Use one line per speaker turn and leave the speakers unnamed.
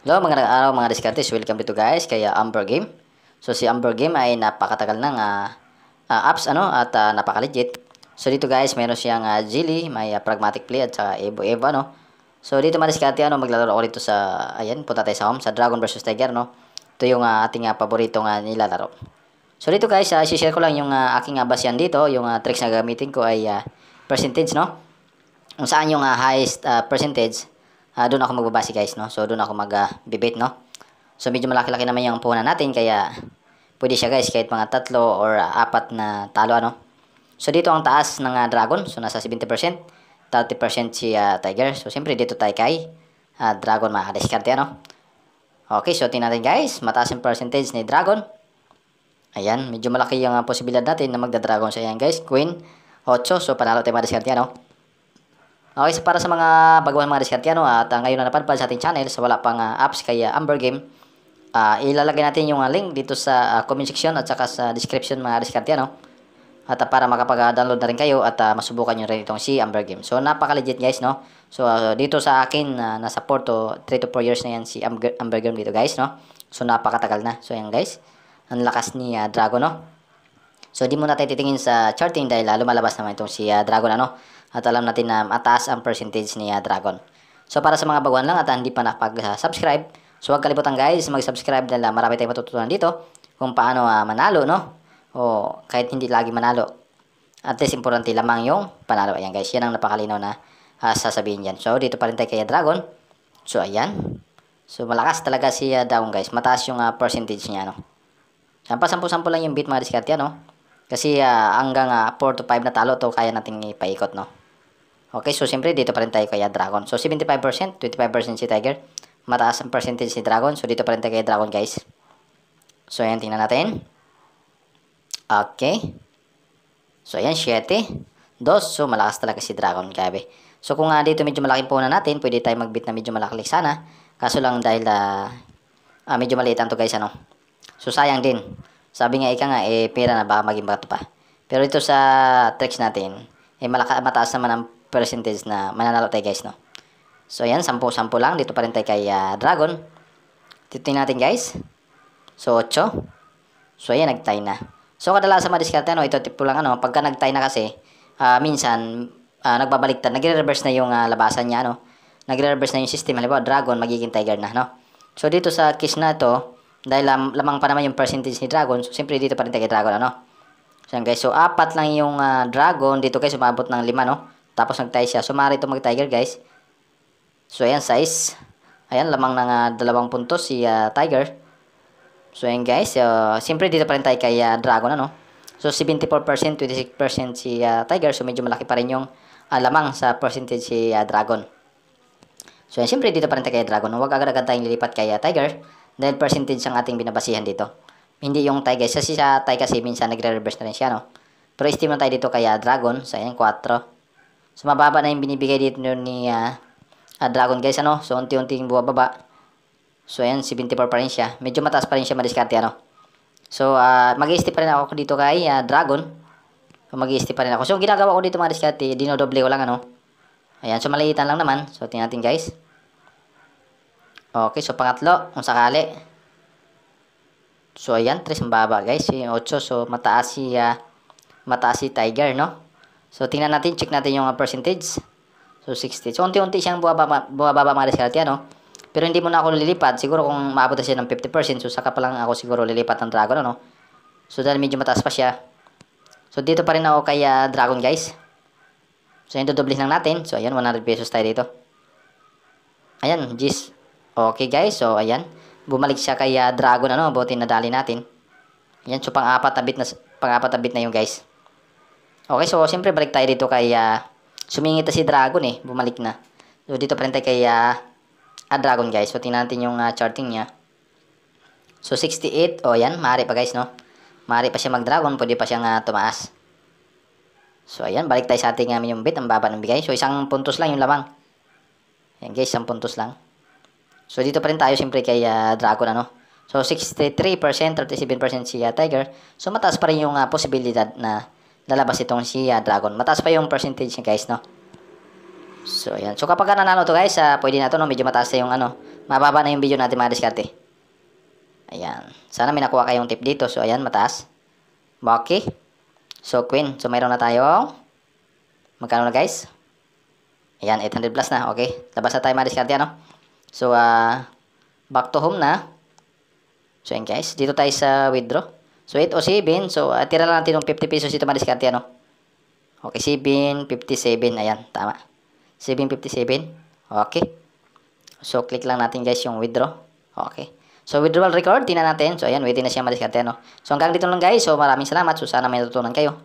Hello, magandang araw mga diskartes. Welcome dito guys kay Amber Game. So si Amber Game ay napakatagal ng apps at napaka-legit. So dito guys, meron siyang Gili, may Pragmatic Play at saka Evo Evo So dito mga diskarte maglalaro ako dito sa punta tayo sa home sa Dragon versus Tiger Ito yung ating paboritong nilalaro. So dito guys, i-share ko lang yung aking basyan dito, yung tricks na gamitin ko ay percentage Kung saan yung highest percentage. Doon ako magbabase guys So doon ako mag-debate So medyo malaki-laki naman yung puhunan natin kaya pwede siya guys kahit mga tatlo or apat na talo So dito ang taas ng dragon, so nasa 70%, 30% si tiger. So siyempre dito tayo kay dragon makadiskarte Okay, so tingnan natin guys, mataas yung percentage ni dragon. Ayan, medyo malaki yung posibilidad natin na magda-dragon sa yan guys. Queen 8, so panalo tayo madiskarte Okay, so para sa mga baguhan mga diskarte at ngayon na napadpad sa ating channel sa wala pang apps kay Amber Game, ilalagay natin yung link dito sa comment section at saka sa description mga diskarte At para makapag-download na rin kayo at masubukan nyo rin itong si Amber Game. So napaka-legit guys So dito sa akin nasa 4 to 3 to 4 years na yan si Amber Game dito guys So napakatagal na. So yan guys, ang lakas ni Dragon So di muna tayo titingin sa charting dahil lumalabas naman itong si Dragon At alam natin na mataas ang percentage ni Dragon. So para sa mga baguhan lang at hindi pa nakapag-subscribe, so huwag kalimutan guys mag-subscribe dahil marami tayong matutunan dito kung paano manalo o kahit hindi lagi manalo. At least importante lamang yung panalo. Ayan guys, yan ang napakalinaw na sasabihin yan. So dito pa rin tayo kay Dragon. So ayan. So malakas talaga si Dragon guys. Mataas yung percentage niya Sampa-sampu lang yung beat mga diskarte Kasi hanggang 4 to 5 na talo to kaya nating ipaikot Okay, so siyempre dito pa rin tayo kay Dragon. So 75%, 25% si Tiger. Mataas ang percentage si Dragon. So dito pa rin tayo kay Dragon guys. So ayan, tingnan natin. Okay. So ayan, 7, 2. So malakas talaga si Dragon, grabe. So kung dito medyo malaking puhunan natin, pwede tayo mag-beat na medyo malaki sana. Kaso lang dahil medyo maliit to guys So sayang din. Sabi nga ika nga pera na baka maging bato pa. Pero ito sa tricks natin, mataas naman ang percentage na mananalo tayo guys So ayan, 10 lang. Dito pa rin tayo kay Dragon. Titingnan natin guys. So 8. So ayan, nag-tie na. So kadalasan madiskarte ito tip ko lang pagka nag-tie na kasi, minsan nagbabaliktad, nagre-reverse na yung labasan niya Nagre-reverse na yung system. Halimbawa, Dragon magiging Tiger na So dito sa case na ito, dahil lamang pa naman yung percentage ni Dragon, so siyempre dito pa rin tayo kay Dragon So yan guys, so 4 lang yung Dragon dito guys, umabot ng 5 Tapos nag-tie siya. So maaari itong mag-Tiger guys. So ayan, size. Ayan, lamang ng 2 puntos si Tiger. So ayan guys, siyempre dito pa rin tayo kay Dragon So 74%, 26% si Tiger. So medyo malaki pa rin yung lamang sa percentage si Dragon. So yan, siyempre dito pa rin tayo kay Dragon. Huwag agad-agad tayong lilipat kay Tiger. Dahil percentage ang ating binabasihan dito. Hindi yung tie guys. Kasi sa tie kasi minsan nagre-reverse na rin siya Pero estimate tayo dito kay Dragon. So ayan, 4. So mababa na yung binibigay dito ni Dragon guys So unti-unting bumababa. So ayan, 74 pa rin siya. Medyo mataas pa rin siya madiskarte So mag-i-step pa rin ako dito kay Dragon. So mag-i-step pa rin ako. So yung ginagawa ko dito mga diskarte, dinodoble ko lang Ayan, so maliitan lang naman. So tingnan natin guys. Okay, so pangatlo, kung sakali. So ayan, 3 ang baba guys. Yung 8, so mataas si Tiger So tingnan natin, check natin yung percentage. So 60. So unti-unti siyang buwababa mga diskarte Pero hindi mo na ako lilipat. Siguro kung maabot na siya ng 50%, so saka pa lang ako siguro lilipat ng Dragon So dahil medyo mataas pa siya. So dito pa rin ako kay Dragon guys. So yun, dodoblihin lang natin. So ayan, 100 pesos tayo dito. Ayan, G's. Okay guys, so ayan. Bumalik siya kay Dragon buti nadali natin. Ayan, so pang-apat na bit na yung guys. Okay, so siyempre balik tayo dito kay sumingit na si Dragon bumalik na. So dito pa rin tayo kay Dragon guys. So tingnan natin yung charting niya. So 68, ayan, maaari pa guys Maaari pa siya mag-Dragon, pwede pa siyang tumaas. So ayan, balik tayo sa ating yung bit, ang baba ng bigay. So 1 puntos lang yung lamang. Ayan guys, 1 puntos lang. So dito pa rin tayo siyempre kay Dragon So 63%, 37% si Tiger. So mataas pa rin yung posibilidad na lalabas itong si Dragon. Mataas pa yung percentage niya guys So ayan. So kapag nanalo to guys, pwede na to Medyo mataas na yung mababa na yung video natin mga diskarte. Ayan. Sana may nakuha kayong tip dito. So, ayan, mataas. Okay. So, queen. So, mayroon na tayong magkano na guys? Ayan, 800 plus na. Okay. Labas na tayo mga diskarte, ano? So, back to home na. So, ayan guys. Dito tayo sa withdraw. So, 807. So, tira lang natin yung 50 pesos dito mga diskarte, ano? Okay, 757. Ayan, tama. 757. Okay. So, click lang natin guys yung withdraw. Okay. So, withdrawal record. Tingnan natin. So, ayan, waiting na siya mga diskarte, ano? So, hanggang dito lang guys. So, maraming salamat. So, sana may natutunan kayo.